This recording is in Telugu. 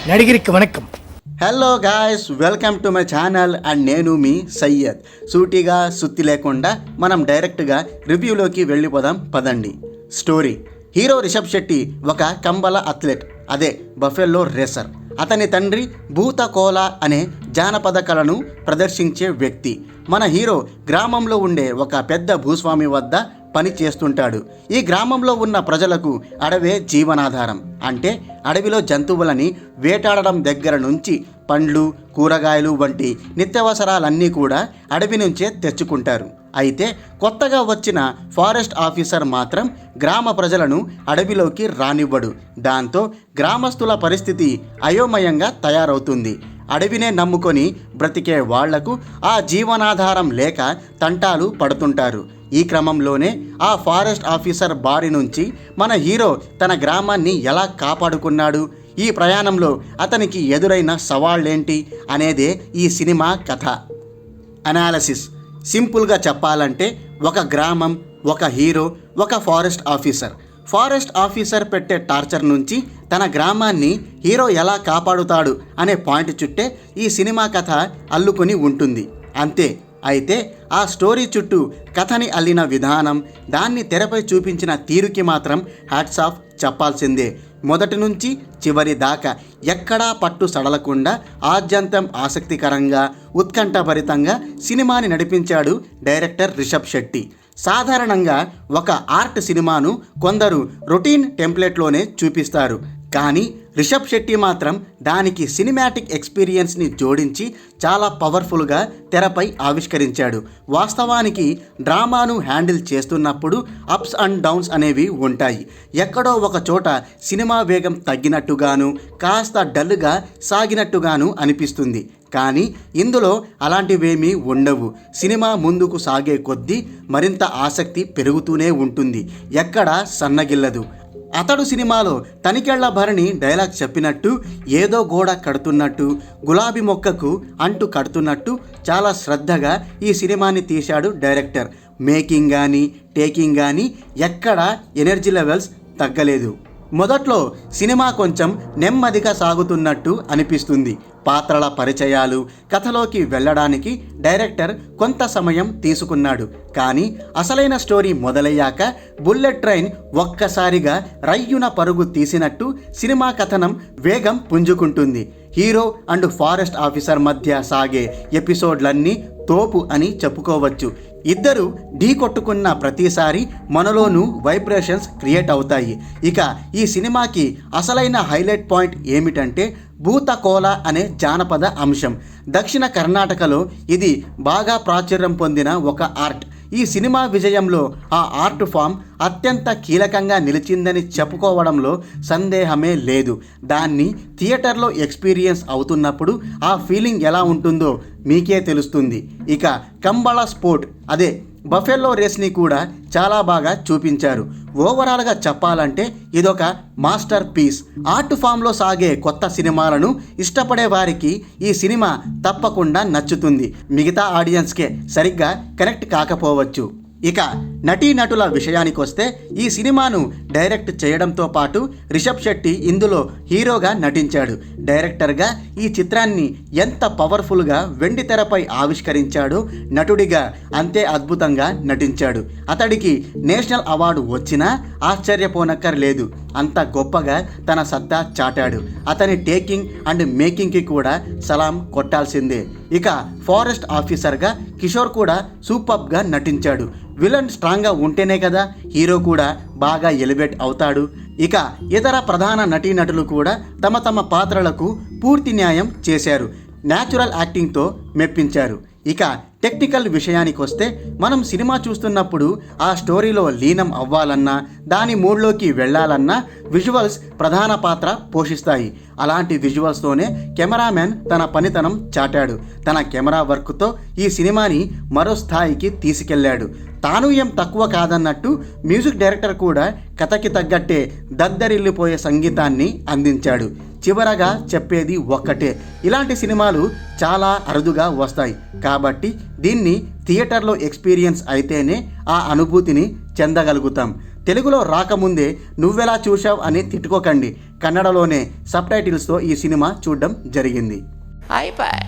నడిగిరికి వణకం. Hello guys, welcome to my channel and నేను మీ సయ్యద్. సూటిగా సుత్తి లేకుండా మనం డైరెక్ట్గా రివ్యూలోకి వెళ్ళిపోదాం పదండి. స్టోరీ: హీరో రిషబ్ శెట్టి ఒక కంబల అథ్లెట్, అదే బఫెల్లో రేసర్. అతని తండ్రి భూత కోలా అనే జానపద కళను ప్రదర్శించే వ్యక్తి. మన హీరో గ్రామంలో ఉండే ఒక పెద్ద భూస్వామి వద్ద పని చేస్తుంటాడు. ఈ గ్రామంలో ఉన్న ప్రజలకు అడవే జీవనాధారం. అంటే అడవిలో జంతువులని వేటాడడం దగ్గర నుంచి పండ్లు, కూరగాయలు వంటి నిత్యావసరాలన్నీ కూడా అడవి నుంచే తెచ్చుకుంటారు. అయితే కొత్తగా వచ్చిన ఫారెస్ట్ ఆఫీసర్ మాత్రం గ్రామ ప్రజలను అడవిలోకి రానివ్వడు. దాంతో గ్రామస్తుల పరిస్థితి అయోమయంగా తయారవుతుంది. అడవినే నమ్ముకొని బ్రతికే వాళ్లకు ఆ జీవనాధారం లేక తంటాలు పడుతుంటారు. ఈ క్రమంలోనే ఆ ఫారెస్ట్ ఆఫీసర్ బారి నుంచి మన హీరో తన గ్రామాన్ని ఎలా కాపాడుకున్నాడు, ఈ ప్రయాణంలో అతనికి ఎదురైన సవాళ్ళేంటి అనేదే ఈ సినిమా కథ. అనాలిసిస్: సింపుల్గా చెప్పాలంటే ఒక గ్రామం, ఒక హీరో, ఒక ఫారెస్ట్ ఆఫీసర్ పెట్టే టార్చర్ నుంచి తన గ్రామాన్ని హీరో ఎలా కాపాడుతాడు అనే పాయింట్ చుట్టే ఈ సినిమా కథ అల్లుకొని ఉంటుంది, అంతే. అయితే ఆ స్టోరీ చుట్టూ కథని అల్లిన విధానం, దాన్ని తెరపై చూపించిన తీరుకి మాత్రం హ్యాట్స్ ఆఫ్ చెప్పాల్సిందే. మొదటి నుంచి చివరి దాకా ఎక్కడా పట్టు సడలకుండా ఆద్యంతం ఆసక్తికరంగా, ఉత్కంఠభరితంగా సినిమాని నడిపించాడు డైరెక్టర్ రిషబ్ శెట్టి. సాధారణంగా ఒక ఆర్ట్ సినిమాను కొందరు రొటీన్ టెంప్లెట్లోనే చూపిస్తారు, కానీ రిషబ్ శెట్టి మాత్రం దానికి సినిమాటిక్ ఎక్స్పీరియన్స్ని జోడించి చాలా పవర్ఫుల్గా తెరపై ఆవిష్కరించాడు. వాస్తవానికి డ్రామాను హ్యాండిల్ చేస్తున్నప్పుడు అప్స్ అండ్ డౌన్స్ అనేవి ఉంటాయి. ఎక్కడో ఒక చోట సినిమా వేగం తగ్గినట్టుగాను, కాస్త డల్గా సాగినట్టుగాను అనిపిస్తుంది. కానీ ఇందులో అలాంటివేమీ ఉండవు. సినిమా ముందుకు సాగే కొద్దీ మరింత ఆసక్తి పెరుగుతూనే ఉంటుంది, ఎక్కడా సన్నగిల్లదు. అతడు సినిమాలో తనికెళ్ల భరణి డైలాగ్ చెప్పినట్టు ఏదో గోడ కడుతున్నట్టు, గులాబీ మొక్కకు అంటు కడుతున్నట్టు చాలా శ్రద్ధగా ఈ సినిమాని తీశాడు డైరెక్టర్. మేకింగ్ కానీ టేకింగ్ కానీ ఎక్కడా ఎనర్జీ లెవెల్స్ తగ్గలేదు. మొదట్లో సినిమా కొంచెం నెమ్మదిగా సాగుతున్నట్టు అనిపిస్తుంది. పాత్రల పరిచయాలు, కథలోకి వెళ్ళడానికి డైరెక్టర్ కొంత సమయం తీసుకున్నాడు. కానీ అసలైన స్టోరీ మొదలయ్యాక బుల్లెట్ ట్రైన్ ఒక్కసారిగా రయ్యున పరుగు తీసినట్టు సినిమా కథనం వేగం పుంజుకుంటుంది. హీరో అండ్ ఫారెస్ట్ ఆఫీసర్ మధ్య సాగే ఎపిసోడ్లన్నీ తోపు అని చెప్పుకోవచ్చు. ఇద్దరు ఢీ కొట్టుకున్న ప్రతిసారి మనలోనూ వైబ్రేషన్స్ క్రియేట్ అవుతాయి. ఇక ఈ సినిమాకి అసలైన హైలైట్ పాయింట్ ఏమిటంటే భూత కోల అనే జానపద అంశం. దక్షిణ కర్ణాటకలో ఇది బాగా ప్రాచుర్యం పొందిన ఒక ఆర్ట్. ఈ సినిమా విజయంలో ఆ ఆర్ట్ ఫామ్ అత్యంత కీలకంగా నిలిచిందని చెప్పుకోవడంలో సందేహమే లేదు. దాన్ని థియేటర్లో ఎక్స్పీరియన్స్ అవుతున్నప్పుడు ఆ ఫీలింగ్ ఎలా ఉంటుందో మీకే తెలుస్తుంది. ఇక కంబళ స్పోర్ట్, అదే బఫెల్లో రేస్ని కూడా చాలా బాగా చూపించారు. ఓవరాల్గా చెప్పాలంటే ఇదొక మాస్టర్ పీస్. ఆర్ట్ ఫామ్లో సాగే కొత్త సినిమాలను ఇష్టపడే వారికి ఈ సినిమా తప్పకుండా నచ్చుతుంది. మిగతా ఆడియన్స్కే సరిగ్గా కనెక్ట్ కాకపోవచ్చు. ఇక నటీనటుల విషయానికి వస్తే ఈ సినిమాను డైరెక్ట్ చేయడంతో పాటు రిషబ్ శెట్టి ఇందులో హీరోగా నటించాడు. డైరెక్టర్గా ఈ చిత్రాన్ని ఎంత పవర్ఫుల్గా వెండి తెరపై ఆవిష్కరించాడో నటుడిగా అంతే అద్భుతంగా నటించాడు. అతడికి నేషనల్ అవార్డు వచ్చినా ఆశ్చర్యపోనక్కర్లేదు, అంత గొప్పగా తన సత్తా చాటాడు. అతని టేకింగ్ అండ్ మేకింగ్కి కూడా సలాం కొట్టాల్సిందే. ఇక ఫారెస్ట్ ఆఫీసర్గా కిషోర్ కూడా సూపర్గా నటించాడు. విలన్ స్ట్రాంగ్గా ఉంటేనే కదా హీరో కూడా బాగా ఎలివేట్ అవుతాడు. ఇక ఇతర ప్రధాన నటీనటులు కూడా తమ తమ పాత్రలకు పూర్తి న్యాయం చేశారు. న్యాచురల్ యాక్టింగ్తో మెప్పించారు. ఇక టెక్నికల్ విషయానికి వస్తే మనం సినిమా చూస్తున్నప్పుడు ఆ స్టోరీలో లీనం అవ్వాలన్నా, దాని మూడ్లోకి వెళ్ళాలన్నా విజువల్స్ ప్రధాన పాత్ర పోషిస్తాయి. అలాంటి విజువల్స్తోనే కెమెరామెన్ తన పనితనం చాటాడు. తన కెమెరా వర్క్తో ఈ సినిమాని మరో స్థాయికి తీసుకెళ్లాడు. తాను ఏం తక్కువ కాదన్నట్టు మ్యూజిక్ డైరెక్టర్ కూడా కథకి తగ్గట్టే దద్దరిల్లిపోయే సంగీతాన్ని అందించాడు. చివరగా చెప్పేది ఒక్కటే, ఇలాంటి సినిమాలు చాలా అరుదుగా వస్తాయి. కాబట్టి దీన్ని థియేటర్లో ఎక్స్పీరియన్స్ అయితేనే ఆ అనుభూతిని చెందగలుగుతాం. తెలుగులో రాకముందే నువ్వెలా చూశావు అని తిట్టుకోకండి. కన్నడలోనే సబ్ టైటిల్స్తో ఈ సినిమా చూడడం జరిగింది. అయిపోయి